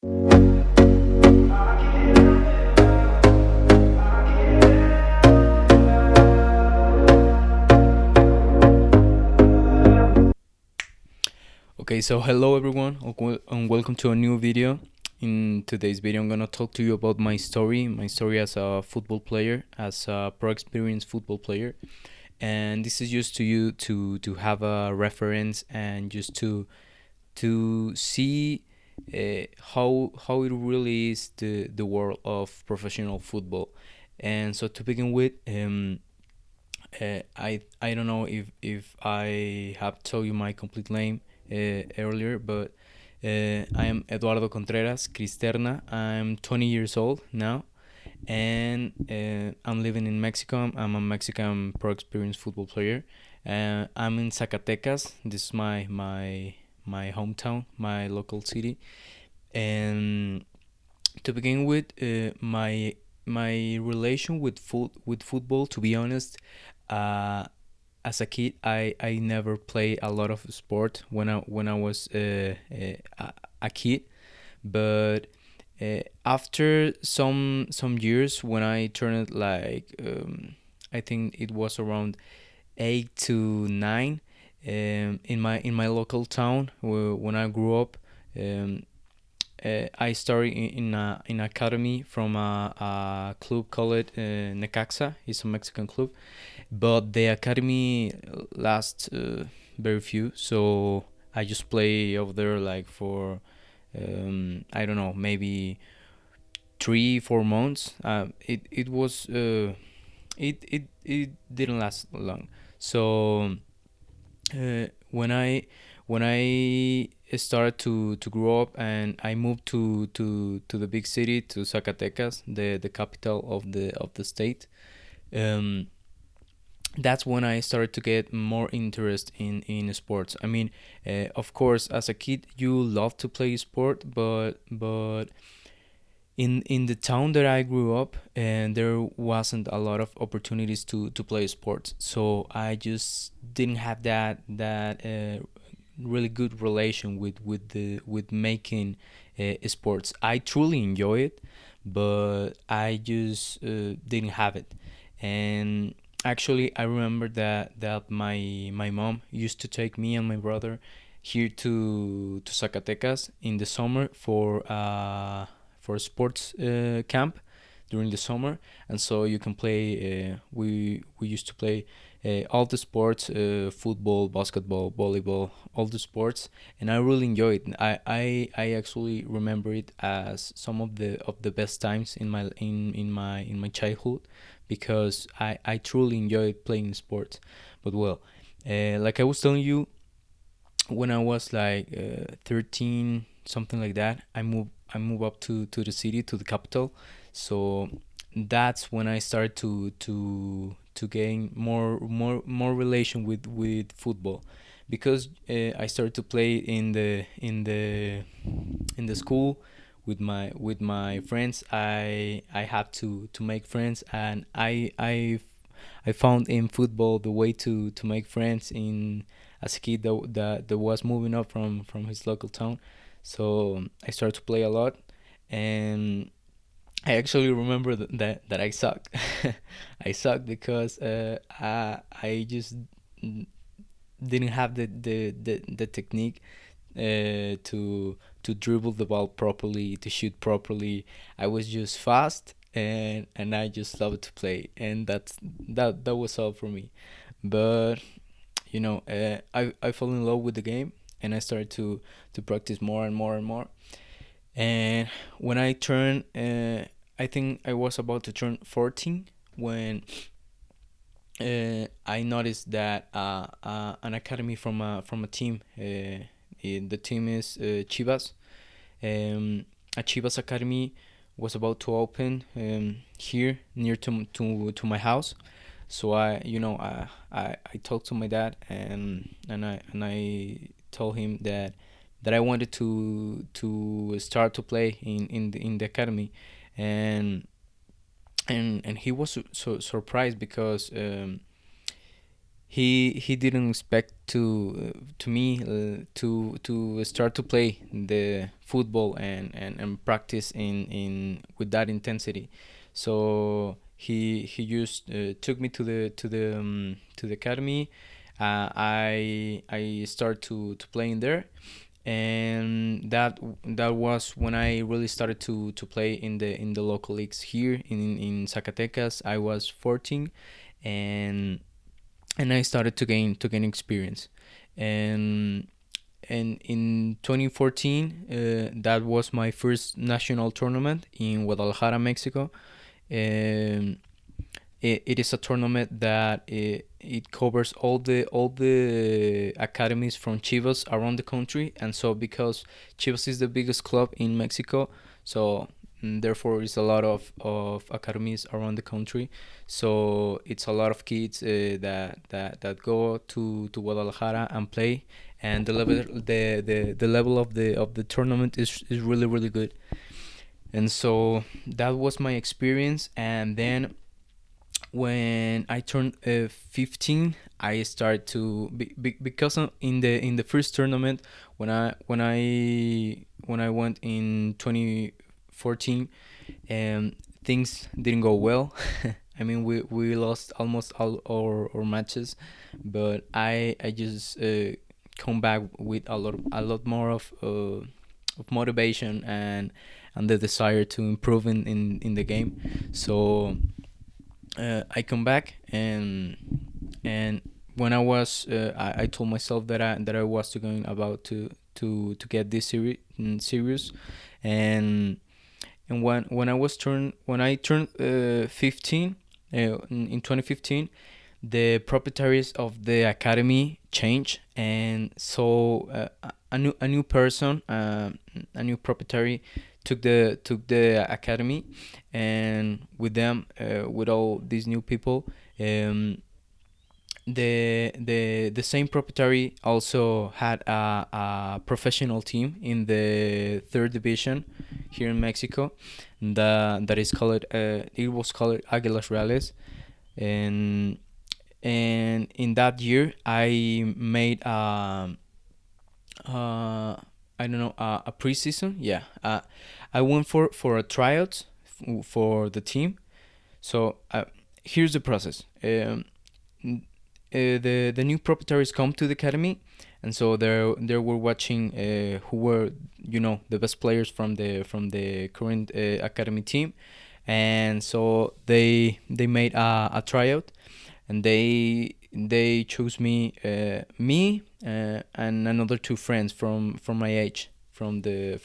Okay, so hello everyone, and welcome to a new video. In today's video, I'm gonna talk to you about my story as a football player, as a pro experienced football player, and this is just to you to have a reference and just to see how it really is the world of professional football. And so to begin with, I don't know if I have told you my complete name earlier, but I am Eduardo Contreras Cristerna. I'm 20 years old now, and I'm living in Mexico. I'm a Mexican pro experienced football player. I'm in Zacatecas. This is my hometown, my local city. And to begin with, my relation with football, to be honest, uh, as a kid, I never played a lot of sport when I was a kid, but after some years, when I turned like I think it was around 8 to 9, in my local town when I grew up. Um, I started in academy from a club called Necaxa. It's a Mexican club, but the academy lasts very few. So I just play over there like for I don't know, maybe 3 4 months. It was it didn't last long. So when I started to grow up and I moved to the big city, to Zacatecas, the capital of the state. Um, that's when I started to get more interest in sports. I mean, of course, as a kid, you love to play sport, but in the town that I grew up, and there wasn't a lot of opportunities to play sports. So I just didn't have that really good relation with making sports. I truly enjoy it, but I just didn't have it. And actually, I remember that my mom used to take me and my brother here to Zacatecas in the summer for a sports camp during the summer. And so you can play. We used to play all the sports: football, basketball, volleyball, all the sports, and I really enjoy it. I actually remember it as some of the best times in my childhood, because I truly enjoyed playing sports. But well, like I was telling you, when I was like 13, something like that, I moved up to the city, to the capital. So that's when I started to gain more relation with football, because I started to play in the school with my friends. I have to make friends, and I found in football the way to make friends in as a kid that was moving up from his local town. So I started to play a lot, and I actually remember that I sucked. I sucked because I just didn't have the technique to dribble the ball properly, to shoot properly. I was just fast, and I just loved to play, and that was all for me. But I fell in love with the game, and I started to practice more and more and more. And when I turned, I think I was about to turn 14 when I noticed that an academy from a team. The team is Chivas. A Chivas academy was about to open here near to my house. So I talked to my dad, and I told him that I wanted to start to play in the academy. And he was so surprised, because he didn't expect to me to start to play the football and practice in with that intensity. So he just took me to the academy. I started to play in there, and that was when I really started to play in the local leagues here in Zacatecas. I was 14, and I started to gain experience, and in 2014, that was my first national tournament in Guadalajara, Mexico. Um, it is a tournament that it covers all the academies from Chivas around the country, and so because Chivas is the biggest club in Mexico, so therefore it's a lot of academies around the country. So it's a lot of kids that go to Guadalajara and play, and the level of the tournament is really really good. And so that was my experience. And then when I turned 15, I started to because in the first tournament when I went in 2014, things didn't go well. I mean, we lost almost all our matches, but I just come back with a lot more of motivation and the desire to improve in the game. So I come back, and when I was I told myself that I was going about to get this serious. And when I turned 15 in 2015, the proprietaries of the academy changed, and so a new person, a new proprietary took the academy, and with them, with all these new people, the same proprietary also had a professional team in the third division here in Mexico, that is called it was called Águilas Reales. and and in that year I made I don't know, a preseason. Yeah, I went for a tryout for the team. So here's the process. The new proprietaries come to the academy, and so they were watching who were, you know, the best players from the current academy team, and so they made a tryout, and they chose and another two friends from my age, from the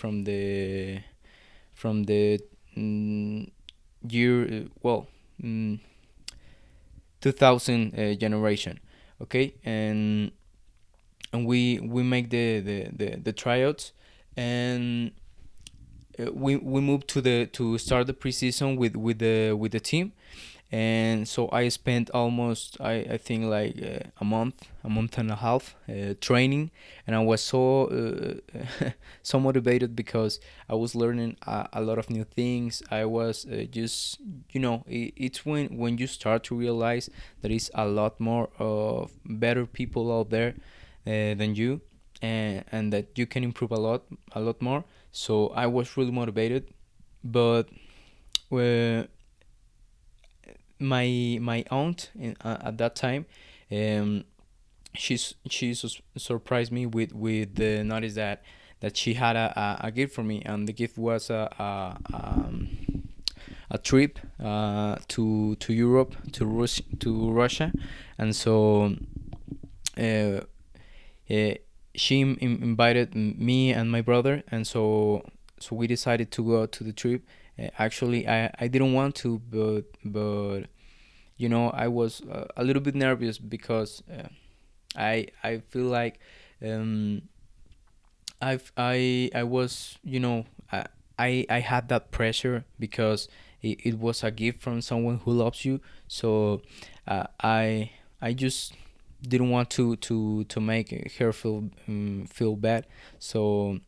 year well, mm, 2000 generation. Okay, and we make the tryouts, and we moved to start the preseason with the team. And so I spent almost, I think, like a month and a half training, and I was so so motivated because I was learning a lot of new things. I was just, you know, it's when you start to realize there is a lot more of better people out there than you, and that you can improve a lot more. So I was really motivated. But uh, my aunt at that time, um surprised me with the notice that she had a gift for me, and the gift was a trip to Europe, to Russia. And so uh, uh, she invited me and my brother, and so we decided to go to the trip. Actually, I didn't want to, but you know, I was a little bit nervous because I feel like um, I was, you know, I had that pressure because it was a gift from someone who loves you. So I just didn't want to make her feel bad. So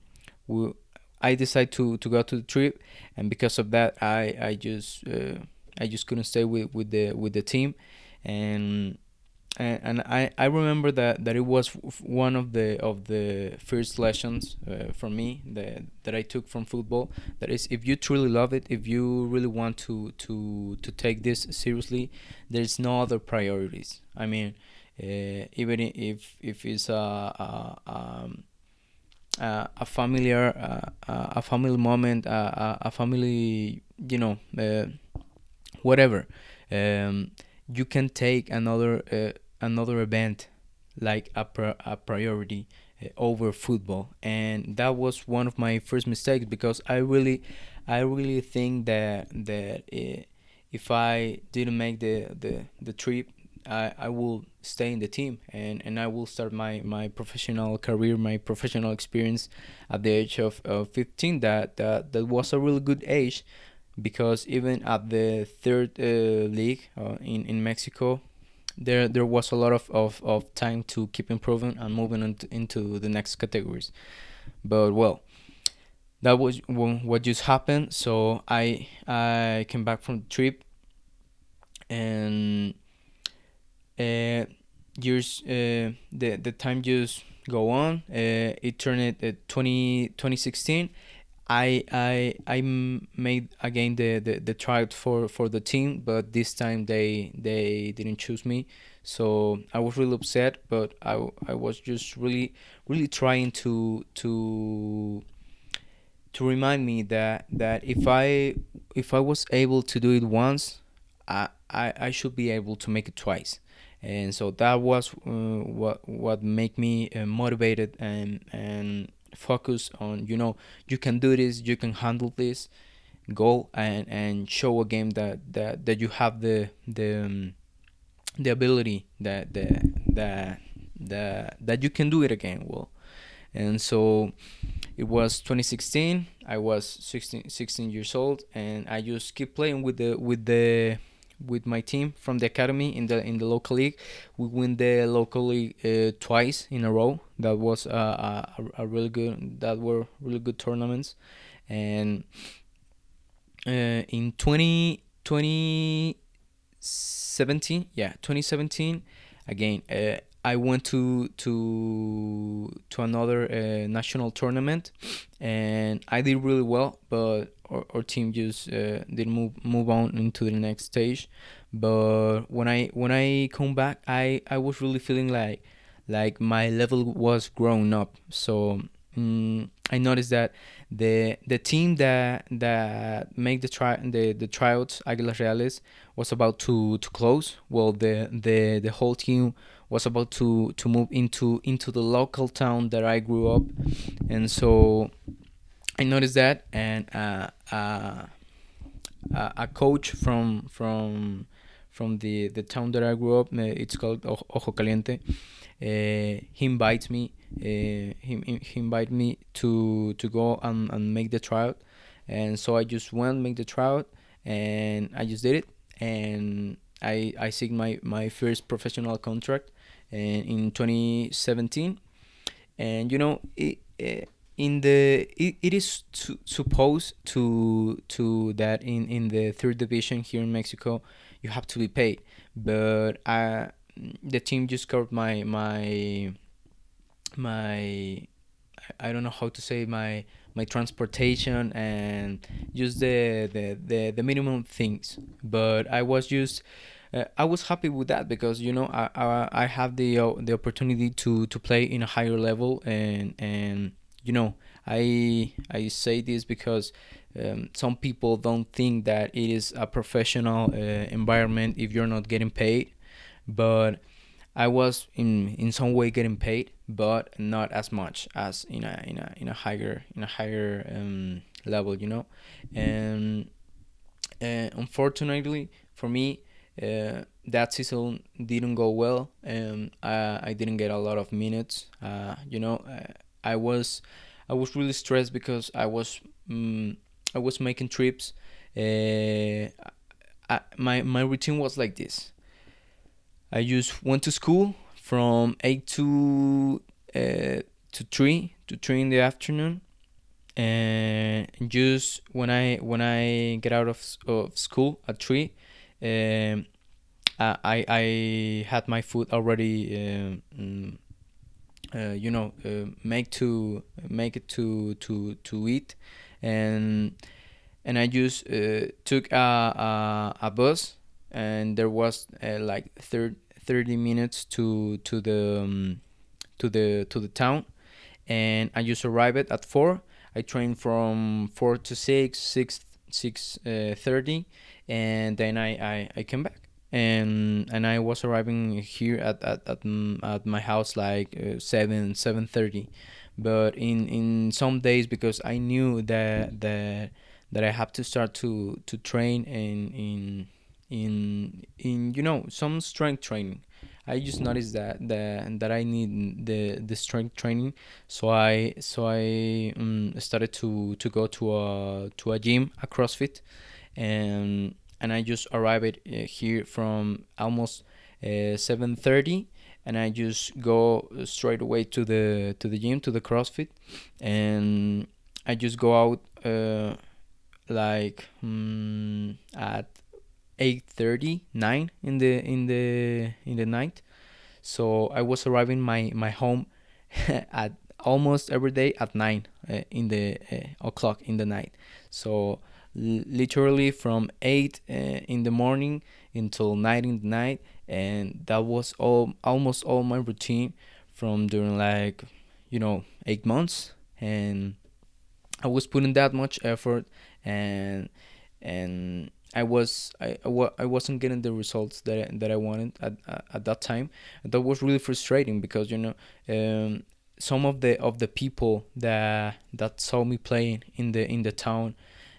we, I decided to go to the trip, and because of that, I just couldn't stay with the team. and and I remember that it was one of the first lessons for me that I took from football. That is, if you truly love it, if you really want to take this seriously, there's no other priorities. I mean, even if it's a familiar a family moment, a family, whatever, um, you can take another event like a priority over football. And that was one of my first mistakes, because I really think that if I didn't make the trip, I will stay in the team, and I will start my professional career, my professional experience at the age of 15. That was a really good age, because even at the third league in Mexico, there was a lot of time to keep improving and moving into the next categories. But well, that was what just happened. So I came back from the trip, and uh, years the time just go on. It turned it 2016. I made again the tryout for the team, but this time they didn't choose me. So I was really upset, but I was just really trying to remind me that if I was able to do it once, I should be able to make it twice. And so that was what made me motivated and focus on, you can do this, you can handle this. Go and show a game that you have the ability that you can do it again. Well, and so it was 2016. I was 16 years old, and I just keep playing with my team from the academy in the local league. We win the local league twice in a row. That was a really good. That were really good tournaments. And in 2017, yeah, 2017, again, I went to another national tournament, and I did really well, but our team just didn't move on into the next stage. But when I come back, I was really feeling like my level was growing up. So I noticed that the team that make the tryouts, Águilas Reales, was about to close. Well, the whole team was about to move into the local town that I grew up. And so I noticed that. And a coach from the town that I grew up, it's called Ojo Caliente. He invites me. He invited me to go and make the tryout. And so I just went make the tryout, and I just did it. And I signed my first professional contract in 2017. And it is supposed to that in the third division here in Mexico, you have to be paid. But the team just covered my I don't know how to say, my transportation, and just the minimum things. But I was happy with that, because I have the opportunity to play in a higher level. And I say this because some people don't think that it is a professional environment if you're not getting paid. But I was in some way getting paid, but not as much as in a higher level. And unfortunately for me, that season didn't go well. I didn't get a lot of minutes. I was I was really stressed, because I was making trips. My routine was like this. I just went to school from 8 to 3 in the afternoon. And just when I get out of school at 3, um, I had my food already, make it to eat, and I just took a bus, and there was like 30 minutes to the town, and I just arrived at 4. I trained from 4 to 6 30, and then I came back, and I was arriving here at my house like 7:30. But in some days, because I knew that I have to start to train in some strength training. I just noticed that I need the strength training, so I started to go to a gym, a CrossFit, and I just arrived here from almost 7:30, and I just go straight away to the gym, to the CrossFit, and I just go out like at 8:30, 9 in the night. So I was arriving my home at almost every day at 9 in the o'clock in the night. So literally from 8 in the morning until 9 in the night, and that was almost all my routine from during like 8 months. And I was putting that much effort, and I wasn't getting the results that I wanted at that time. And that was really frustrating because some of the people that saw me playing in the town,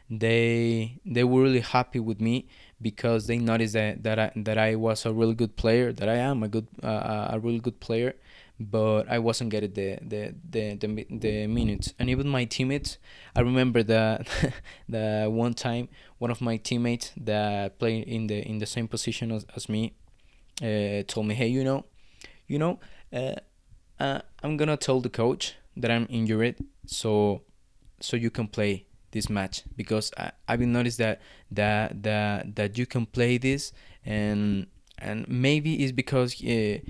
they were really happy with me because they noticed that I was a really good player, that I am a really good player, but I wasn't getting the minutes. And even my teammates, I remember that the one time one of my teammates that played in the same position as me told me, hey, you know uh, I'm gonna tell the coach that I'm injured, so you can play this match, because I've been noticed that you can play this, and maybe it's because he,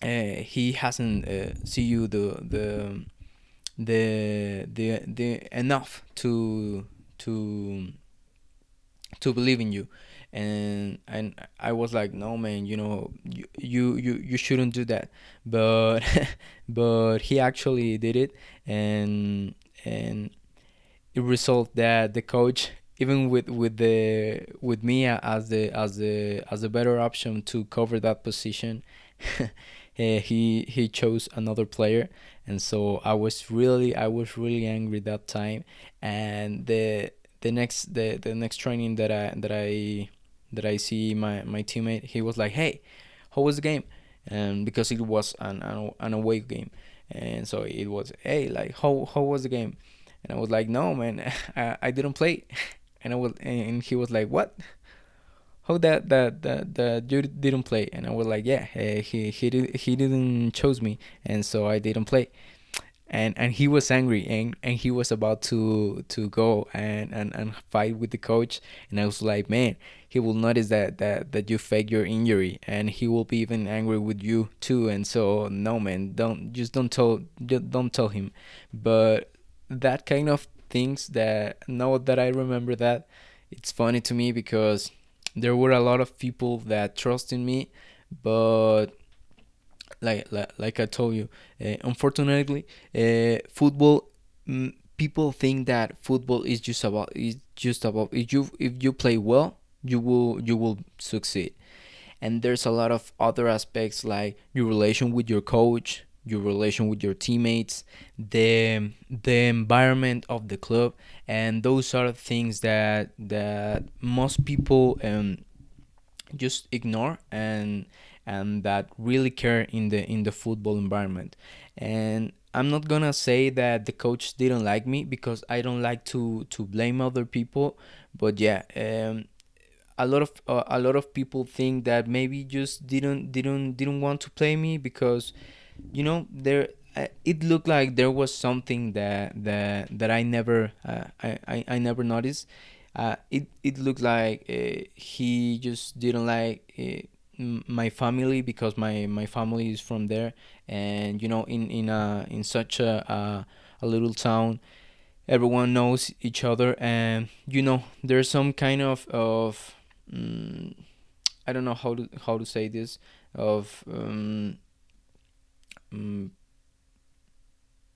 he hasn't see you the enough to to believe in you. And I was like, no man, you shouldn't do that. But but he actually did it, and it resulted that the coach, even with me as the better option to cover that position, he chose another player. And so I was really angry that time. And the next training that I see my teammate, he was like, hey, how was the game? And because it was an away game, and so it was, hey, like, how was the game? And I was like, no man, I didn't play. And he was like, what? How that you didn't play? And I was like, yeah, he didn't chose me, and so I didn't play. And he was angry, and he was about to go and fight with the coach. And I was like, man, he will notice that you fake your injury, and he will be even angry with you too. And so, no man, don't tell him. But that kind of things, that now that I remember that, it's funny to me because there were a lot of people that trust in me. But like I told you, unfortunately, football. People think that football is just about if you play well, you will succeed. And there's a lot of other aspects, like your relation with your coach, your relation with your teammates, the environment of the club, and those are things that most people just ignore, and that really care in the football environment. And I'm not gonna say that the coach didn't like me, because I don't like to blame other people. But yeah, a lot of people think that maybe just didn't want to play me, because there it looked like there was something that I never noticed. it looked like he just didn't like my family, because my family is from there. And in such a little town, everyone knows each other. And there's some kind of mm, I don't know how to say this, of mm,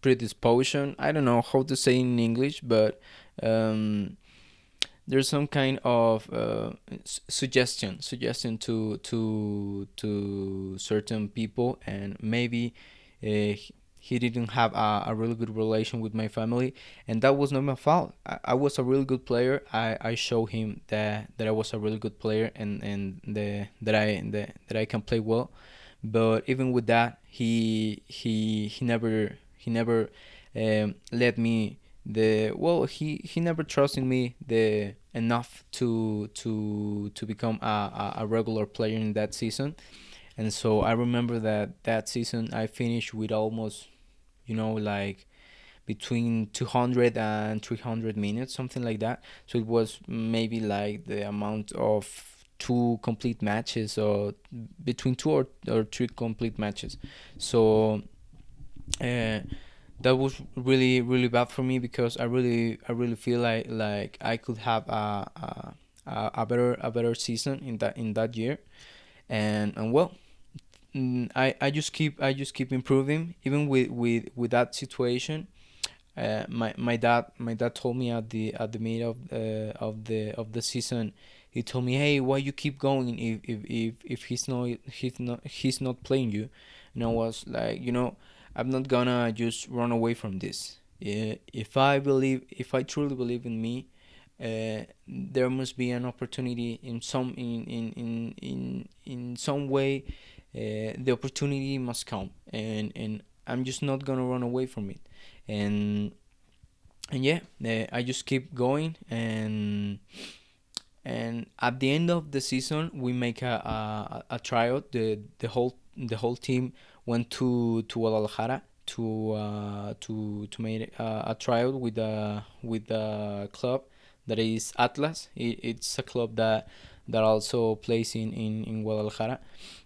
predisposition. I don't know how to say in English, but um, there's some kind of suggestion to certain people. And maybe he didn't have a really good relation with my family, and that was not my fault. I was a really good player. I showed him that I was a really good player, and that I can play well. But even with that, he never let me the well he never trusted me the enough to become a regular player in that season. And so I remember that season I finished with almost, like between 200 and 300 minutes, something like that. So it was maybe like the amount of two complete matches, or between two or three complete matches. So uh, that was really really bad for me, because I really feel like I could have a better season in that year. And well, I just keep improving even with that situation. My dad told me at the middle of the season. He told me, "Hey, why you keep going if he's not playing you?" And I was like, I'm not gonna just run away from this. Yeah, if I truly believe in me, there must be an opportunity in some way. The opportunity must come, and I'm just not gonna run away from it. And and yeah, I just keep going. And at the end of the season, we make a tryout. The whole team went to Guadalajara to make a tryout with a club that is Atlas. It's a club that also plays in Guadalajara.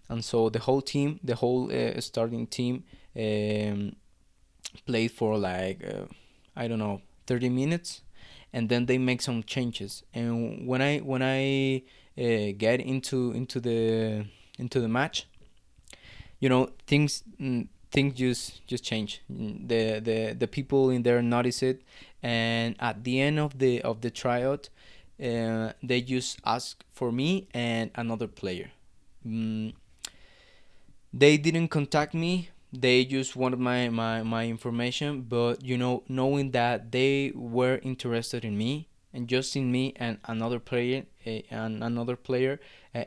And so the whole starting team played for like I don't know, 30 minutes, and then they make some changes. And when I get into the match, things just change. The people in there notice it. And at the end of the tryout, they just ask for me and another player. Mm, they didn't contact me. They just wanted my information. But knowing that they were interested in me, and just in me and another player,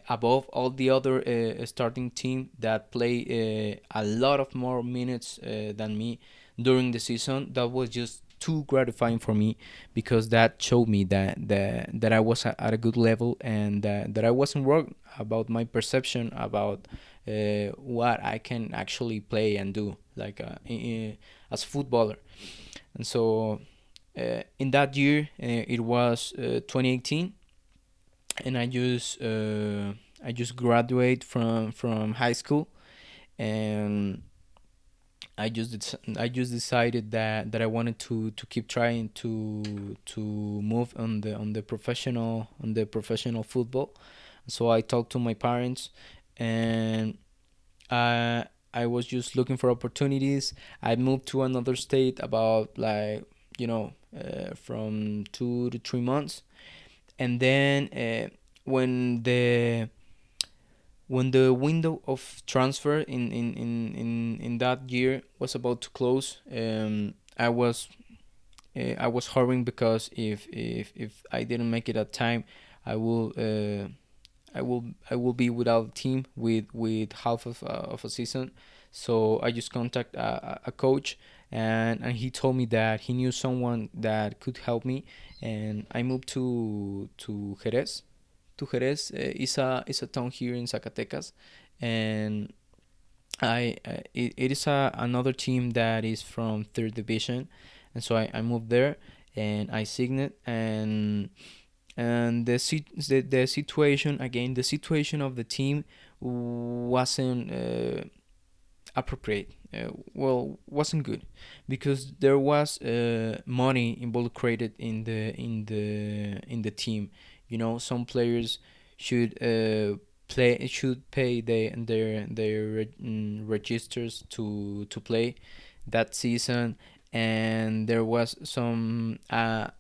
above all the other starting team that play a lot of more minutes than me during the season, that was just too gratifying for me, because that showed me that I was at a good level, and that I wasn't wrong about my perception about what I can actually play and do, like as a footballer. And so in that year, it was 2018, and I just graduate from high school. And I just decided that I wanted to keep trying to move on the professional football. So I talked to my parents, and I was just looking for opportunities. I moved to another state about, like, from 2 to 3 months. And then when the when the window of transfer in that year was about to close, I was hurrying, because if I didn't make it at time, I will I will be without a team with half of a season. So I just contact a coach, and he told me that he knew someone that could help me. And I moved to Jerez. To Jerez is a town here in Zacatecas. And it is another team that is from third division. And so I moved there, and I signed, and and the situation, again, the situation of the team wasn't appropriate. Well, wasn't good, because there was money involucrated in the team. Some players should should pay their registers to play that season. And there was some I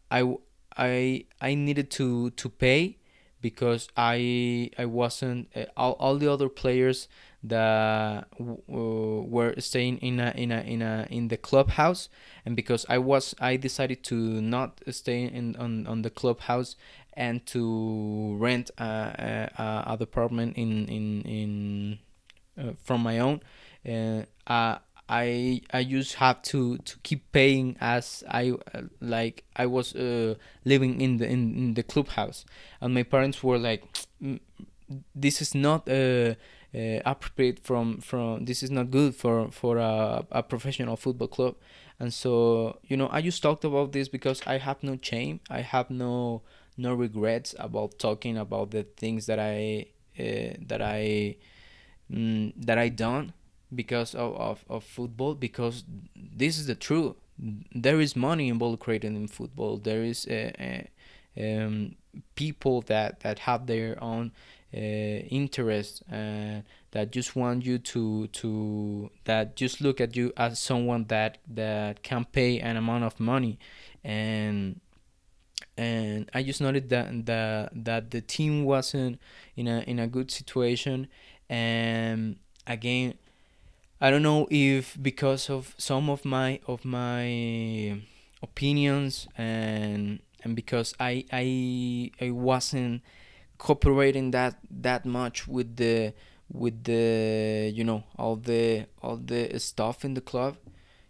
needed to pay, because I wasn't all the other players that were staying in the clubhouse. And because I decided to not stay on the clubhouse, and to rent a apartment from my own. I just have to keep paying, as I was living in the clubhouse. And my parents were like, "Mm, this is not appropriate from this is not good for a professional football club." And so, I just talked about this because I have no shame. I have no regrets about talking about the things that I done because of football, because this is the truth. There is money involucrated in football. There is people that have their own interests, that just want you that just look at you as someone that can pay an amount of money. And I just noted that the team wasn't in a good situation. And again, I don't know if because of some of my opinions, and because I wasn't cooperating that much with the all the stuff in the club.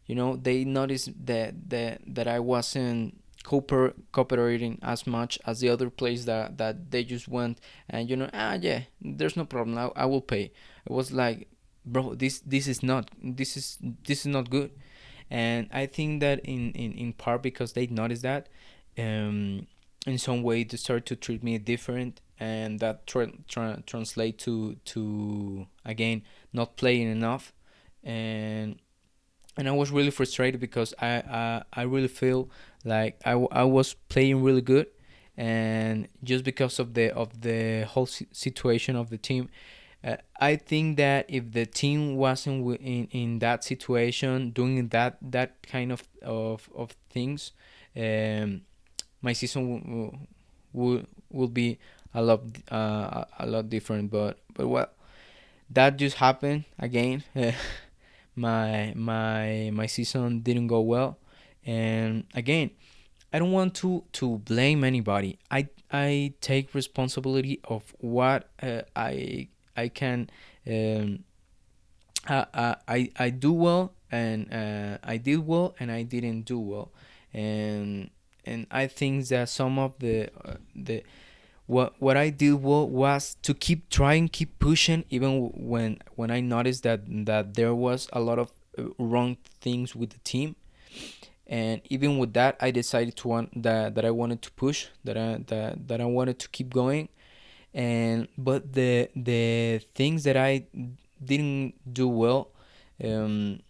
They noticed that I wasn't cooperating as much as the other place that they just went. And yeah, there's no problem, I will pay. It was like, bro, this is not good. And I think that in part because they noticed that, in some way they start to treat me different, and that translate to again not playing enough. And I was really frustrated, because I really feel like I was playing really good. And just because of the whole situation of the team, I think that if the team wasn't in that situation, doing that kind of things, um, my season will be a lot different. But well, that just happened again. My season didn't go well. And again, I don't want to blame anybody. I take responsibility of what I can, um, I do well, and I did well, and I didn't do well. And I think that some of the what I did well was to keep trying, keep pushing, even when I noticed that there was a lot of wrong things with the team. And even with that, I decided to want that I wanted to push, that I wanted to keep going. And but the things that I didn't do well, um,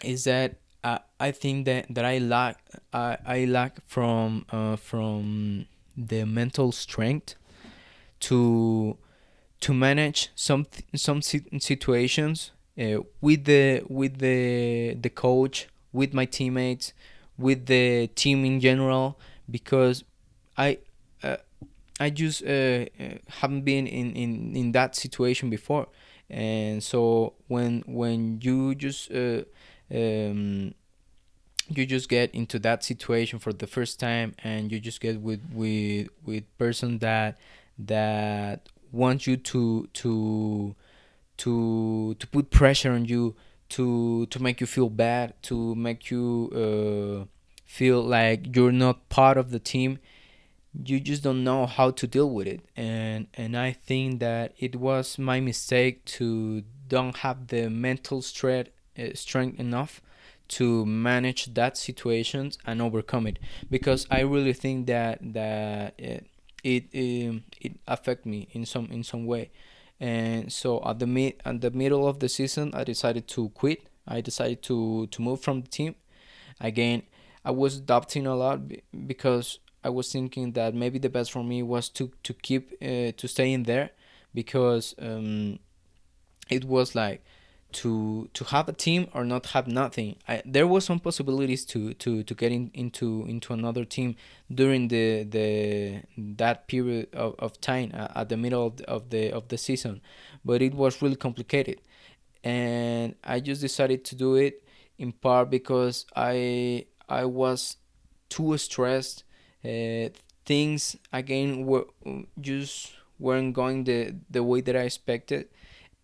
is that I think that I lack from the mental strength to manage some situations, with the coach, with my teammates, with the team in general. Because I uh, I just haven't been in that situation before. And so when um, you just get into that situation for the first time, and you just get with person that wants you to put pressure on you, to make you feel bad, to make you feel like you're not part of the team. You just don't know how to deal with it. And I think that it was my mistake to don't have the mental strength enough to manage that situations and overcome it, because I really think that it affect me in some way. And so at the middle of the season, I decided to quit. I decided to move from the team again. I was doubting a lot because I was thinking that maybe the best for me was to keep to stay in there, because it was like to have a team or not have nothing. There was some possibilities to get into another team during the that period of time at the middle of the season, but it was really complicated, and I just decided to do it in part because I was too stressed. Things again were just weren't going the way that I expected,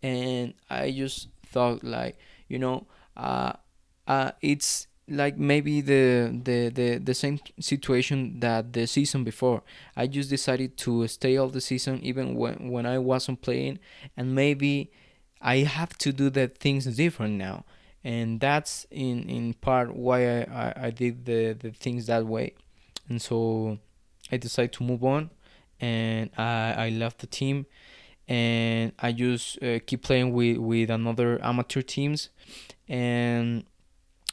and I just thought like, you know, uh, it's like maybe the same situation that the season before. I just decided to stay all the season even when I wasn't playing, and maybe I have to do the things different now, and that's in part why I did the things that way. And so I decided to move on, and I left the team, and I just keep playing with another amateur teams. And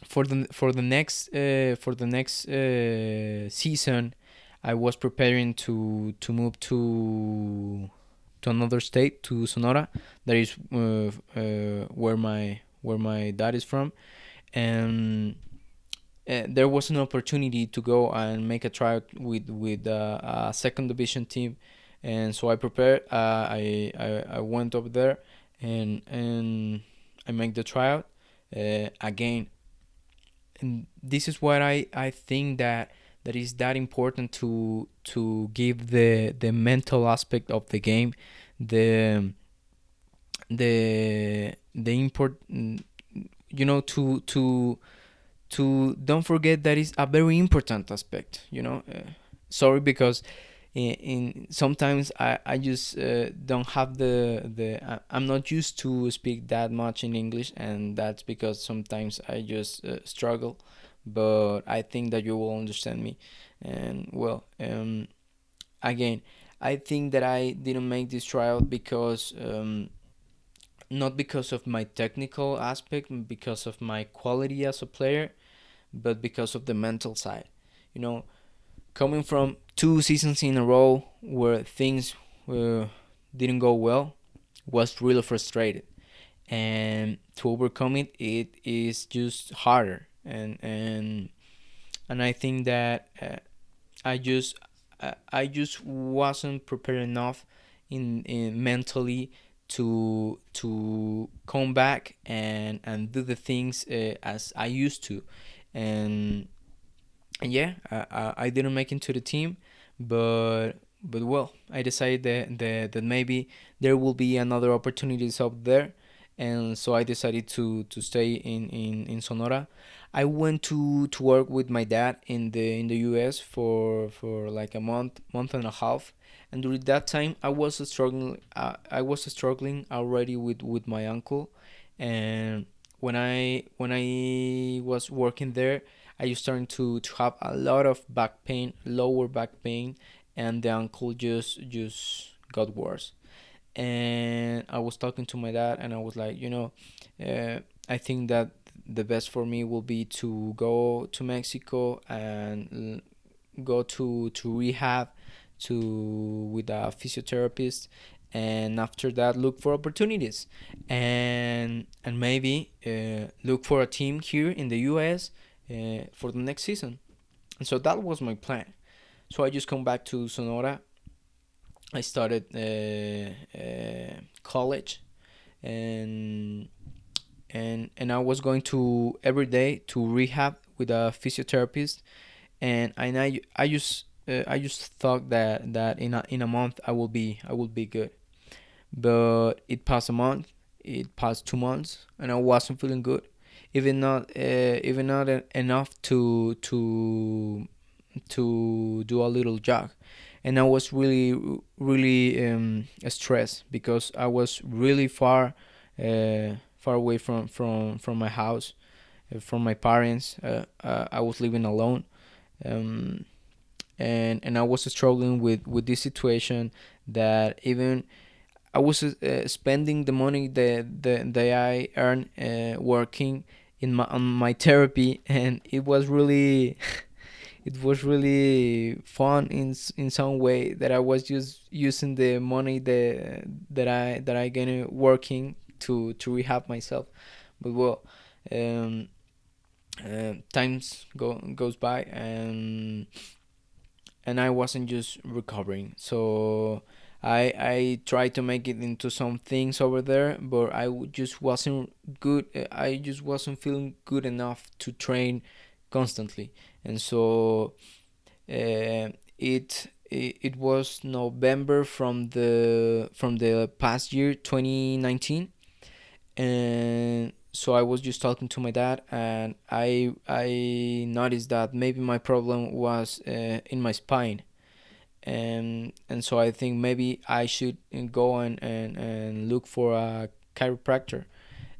for the next season, I was preparing to move to another state, to Sonora. That is where my dad is from, and there was an opportunity to go and make a tryout with a second division team, and so I prepared. I went over there, and I make the tryout again. And this is what I think that is that important to give the mental aspect of the game, the the import, to don't forget that is a very important aspect. Sorry, because in sometimes I just don't have I'm not used to speak that much in English, and that's because sometimes I just struggle, but I think that you will understand me. And well, again, I think that I didn't make this trial because not because of my technical aspect, because of my quality as a player, but because of the mental side. You know, coming from two seasons in a row where things uh, didn't go well was really frustrated, and to overcome it, it is just harder. And I think that I just wasn't prepared enough in mentally to come back and do the things as I used to. And and yeah, I didn't make it to the team, but well, I decided that maybe there will be another opportunities out there, and so I decided to stay in Sonora. I went to work with my dad in the U.S. for like a month and a half, and during that time I was struggling already with my uncle, and when I was working there, I was starting to have a lot of back pain, lower back pain, and the ankle just got worse. And I was talking to my dad, and I was like, I think that the best for me will be to go to Mexico and go to rehab, to with a physiotherapist, and after that look for opportunities, and maybe look for a team here in the US for the next season. And so that was my plan. So I just come back to Sonora. I started college, and and I was going to every day to rehab with a physiotherapist, and I just thought that in a month I will be good. But it passed a month, it passed 2 months, and I wasn't feeling good, even not enough to do a little jog. And I was really stressed because I was really far away from my house, from my parents. I was living alone, um, and I was struggling with this situation, that even I was spending the money that I earned working in my on my therapy, and it was really it was really fun in some way, that I was just using the money that I gained working to rehab myself. But well, um, times goes by, and I wasn't just recovering. So I tried to make it into some things over there, but just wasn't good. I just wasn't feeling good enough to train constantly, and so it was November from the past year, 2019, and so I was just talking to my dad, and I noticed that maybe my problem was in my spine, and so I think maybe I should go and look for a chiropractor.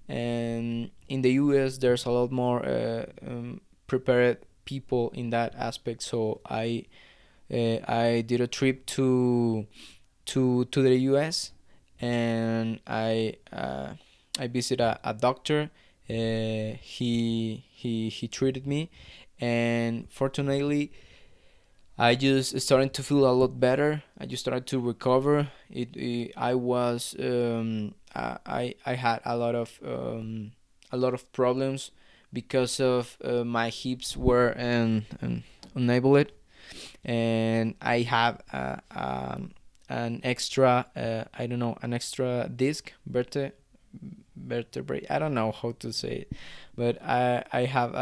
And in the US, there's a lot more prepared people in that aspect, so I did a trip to the US, and I visited a doctor. He treated me, and fortunately, I just started to feel a lot better. I just started to recover. I was I had a lot of problems because of my hips were unable, and I have an extra I don't know, an extra disc vertebrae. I don't know how to say it, but I have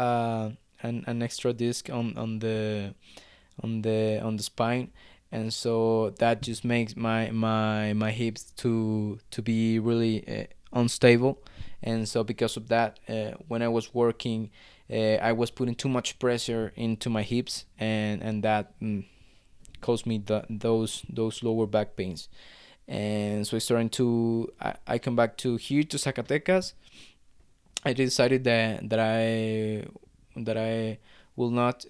an extra disc on the spine, and so that just makes my hips to be really unstable. And so because of that, when I was working, I was putting too much pressure into my hips, and that caused me those lower back pains. And so I come back to here to Zacatecas. I decided that I will not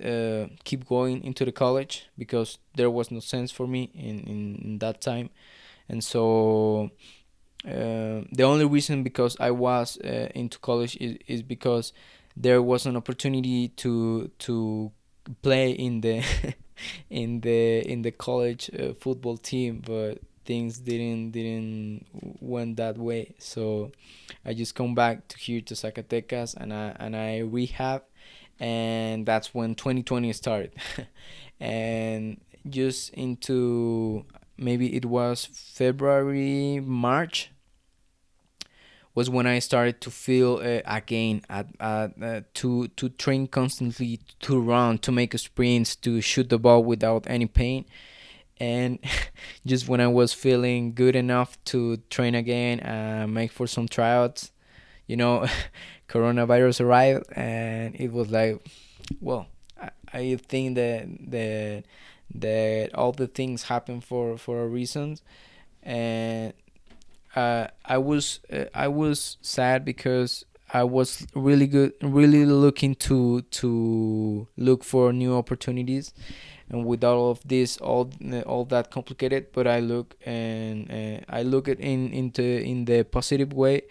keep going into the college, because there was no sense for me in that time. And so the only reason because I was into college is because there was an opportunity to play in the in the college football team, but things didn't went that way. So I just come back to here to Zacatecas, and I rehab, and that's when 2020 started. And just into, maybe it was February, March, was when I started to feel again to train constantly, to run, to make sprints, to shoot the ball without any pain. And just when I was feeling good enough to train again, make for some tryouts, you know, coronavirus arrived, and it was like, well, I think that all the things happen for a reason. And I was sad because I was really looking to look for new opportunities, and with all of this, all that complicated. But I look it in the positive way,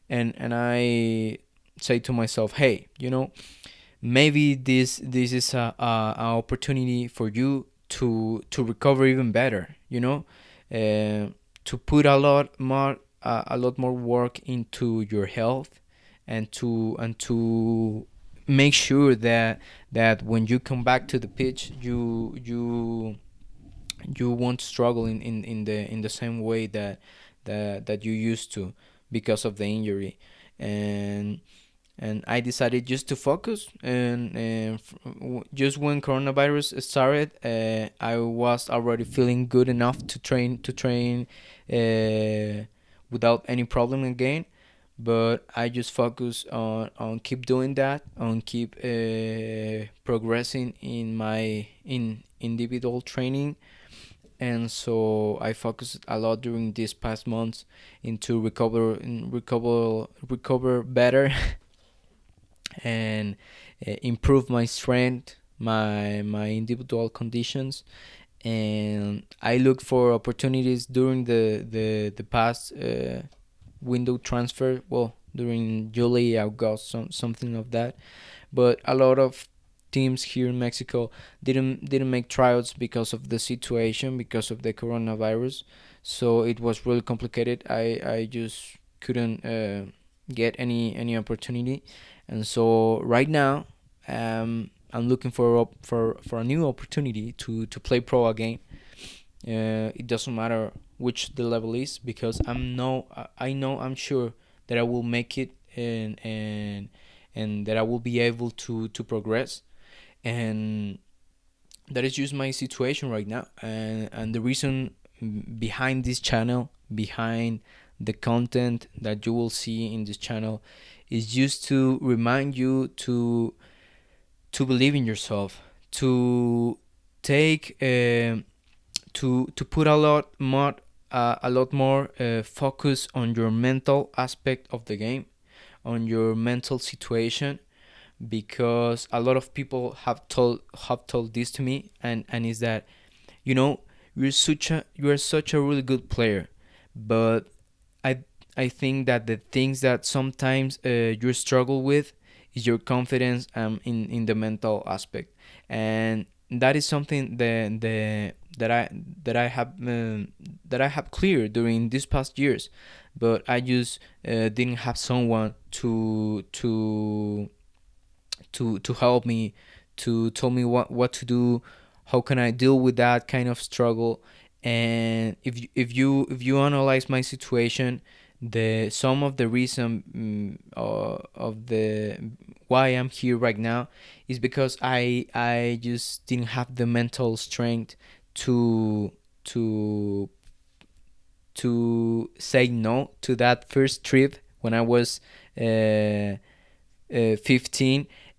and I say to myself, hey, maybe this is a opportunity for you to recover even better, to put a lot more work into your health, and to make sure that when you come back to the pitch, you won't struggle in the same way that you used to, because of the injury. And I decided just to focus. And just when coronavirus started, I was already feeling good enough to train without any problem again. But I just focus on keep doing that, on keep progressing in my in individual training. And so I focused a lot during these past months into recover better. and improve my strength, my individual conditions. And I look for opportunities during the past window transfer. Well, during July, August, something of that. But a lot of teams here in Mexico didn't make tryouts because of the situation, because of the coronavirus. So it was really complicated. I just couldn't get any opportunity, and so right now, I'm looking for a new opportunity to play pro again. It doesn't matter which the level is, because I know, I'm sure that I will make it, and that I will be able to progress. And that is just my situation right now. And the reason behind this channel, behind the content that you will see in this channel, is just to remind you to believe in yourself, to take to put a lot more focus on your mental aspect of the game, on your mental situation, because a lot of people have told this to me, and is that, you know, you are such a really good player, but I I think that the things that sometimes you struggle with is your confidence, in the mental aspect. And that is something that I have that I have cleared during these past years, but I just didn't have someone to help me, to tell me what to do, how can I deal with that kind of struggle. And if you analyze my situation, the some of the reason, of the why I'm here right now, is because I just didn't have the mental strength to to to say no to that first trip when I was 15,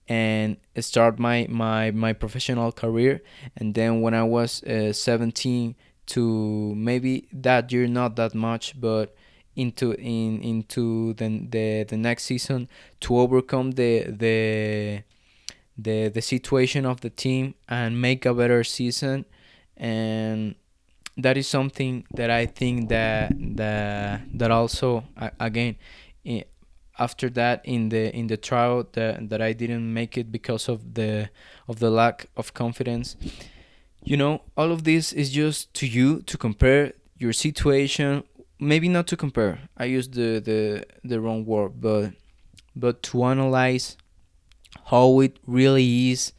and start my professional career. And then when I was 17, to maybe that year not that much, but into the next season, to overcome the situation of the team and make a better season. And that is something that I think that also, again, after that, in the trial, that I didn't make it because of the lack of confidence. All of this is just to you to compare your situation. Maybe not to compare, I used the wrong word, but to analyze how it really is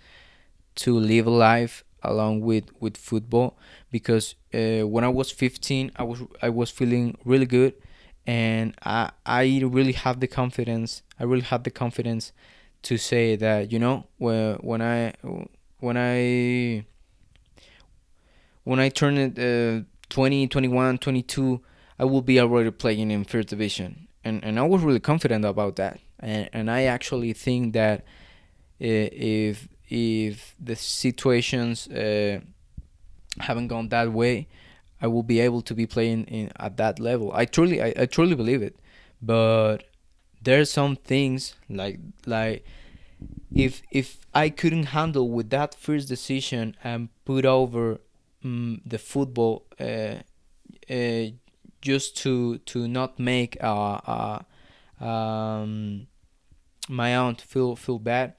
to live a life along with football. Because when I was 15, I was feeling really good, and I really have the confidence. I really have the confidence to say that, when I turn it 20, 21, 22, I will be already playing in first division, and I was really confident about that. And I actually think that if the situations haven't gone that way, I will be able to be playing at that level. I truly believe it. But there's some things like if I couldn't handle with that first decision and put over the football, uh, just to not make my aunt feel bad.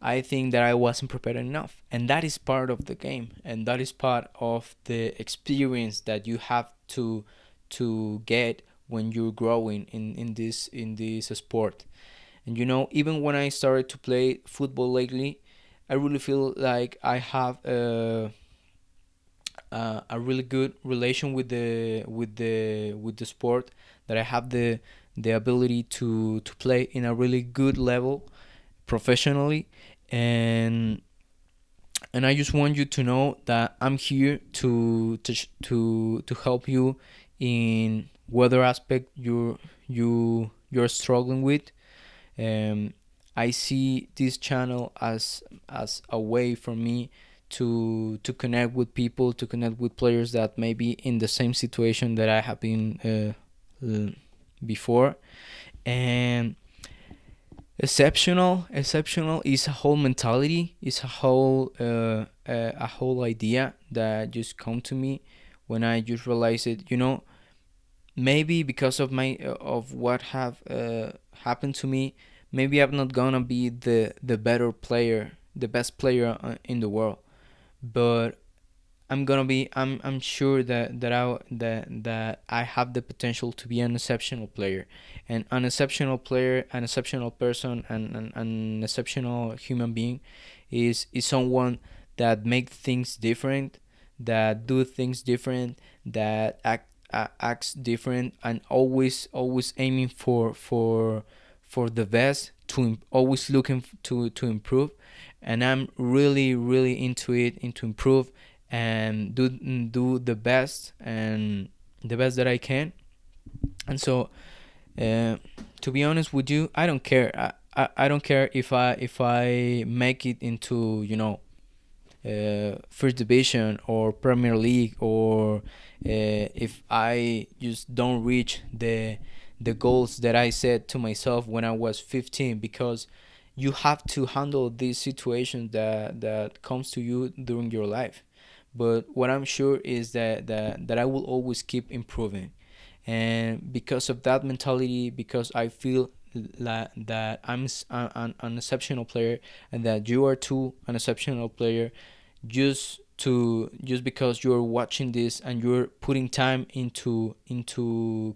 I think that I wasn't prepared enough, and that is part of the game, and that is part of the experience that you have to get when you're growing in this sport. And even when I started to play football lately, I really feel like I have a really good relation with the sport, that I have the ability to play in a really good level professionally. And and I just want you to know that I'm here to help you in whatever aspect you're struggling with. I see this channel as a way for me to connect with people, to connect with players that may be in the same situation that I have been before. And Exceptional is a whole mentality, is a whole idea that just come to me when I just realize it. Maybe because of my of what have happened to me, maybe I'm not gonna be the better player, the best player in the world, but I'm sure that I have the potential to be an exceptional player. And an exceptional player, an exceptional person, and an exceptional human being is someone that make things different, that do things different, that acts different, and always aiming for the best, always looking to improve. And I'm really into it, into improve and do the best, and the best that I can. And so, uh, to be honest with you, I don't care. I don't care if I make it into first division or Premier League, or if I just don't reach the goals that I set to myself when I was 15, because you have to handle these situations that comes to you during your life. But what I'm sure is that I will always keep improving. And because of that mentality, because I feel that an exceptional player, and that you are too an exceptional player, just because you're watching this and you're putting time into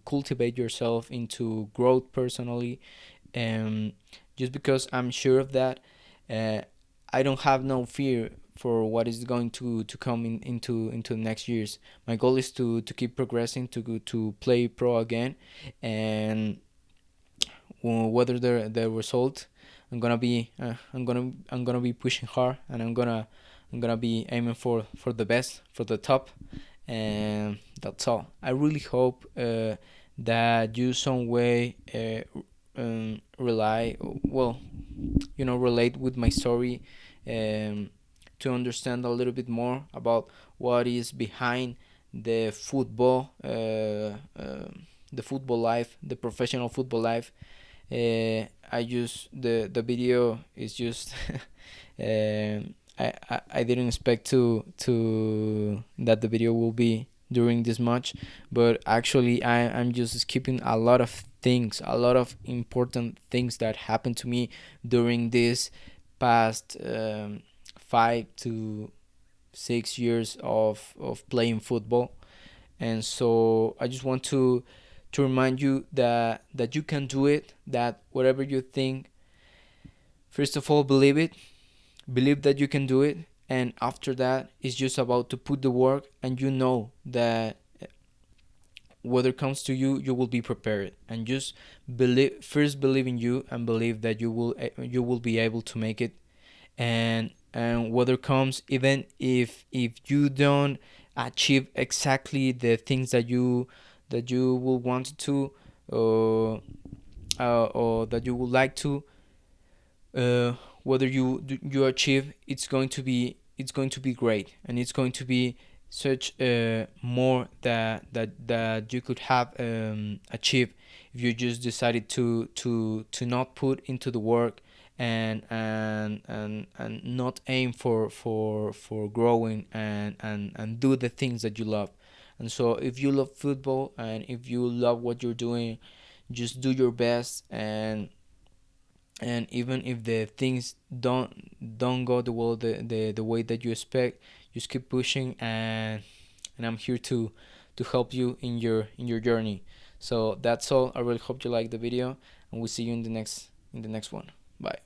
cultivate yourself, into growth personally, and just because I'm sure of that, uh, I don't have no fear for what is going to come into the next years. My goal is to keep progressing, to play pro again, and whether the result, I'm gonna be pushing hard, and I'm gonna be aiming for the best, for the top. And that's all. I really hope that you some way rely well relate with my story, um, to understand a little bit more about what is behind the football, the football life, the professional football life. I just the video is just I didn't expect to that the video will be during this much, but actually I'm just skipping a lot of things, a lot of important things that happened to me during this past 5 to 6 years of playing football. And so I just want to remind you that you can do it, that whatever you think, first of all, believe it, believe that you can do it. And after that, it's just about to put the work, and you know that whether it comes to you, you will be prepared. And just believe in you, and believe that you will be able to make it. And whether comes, even if you don't achieve exactly the things that you will want to, or that you would like to, uh, whether you achieve, it's going to be great, and it's going to be such more that you could have achieved if you just decided to not put into the work, and not aim for growing, and do the things that you love. And so if you love football, and if you love what you're doing, just do your best. And even if the things don't go the way that you expect, just keep pushing, and I'm here to help you in your journey. So that's all. I really hope you like the video, and we'll see you in the next one. Bye.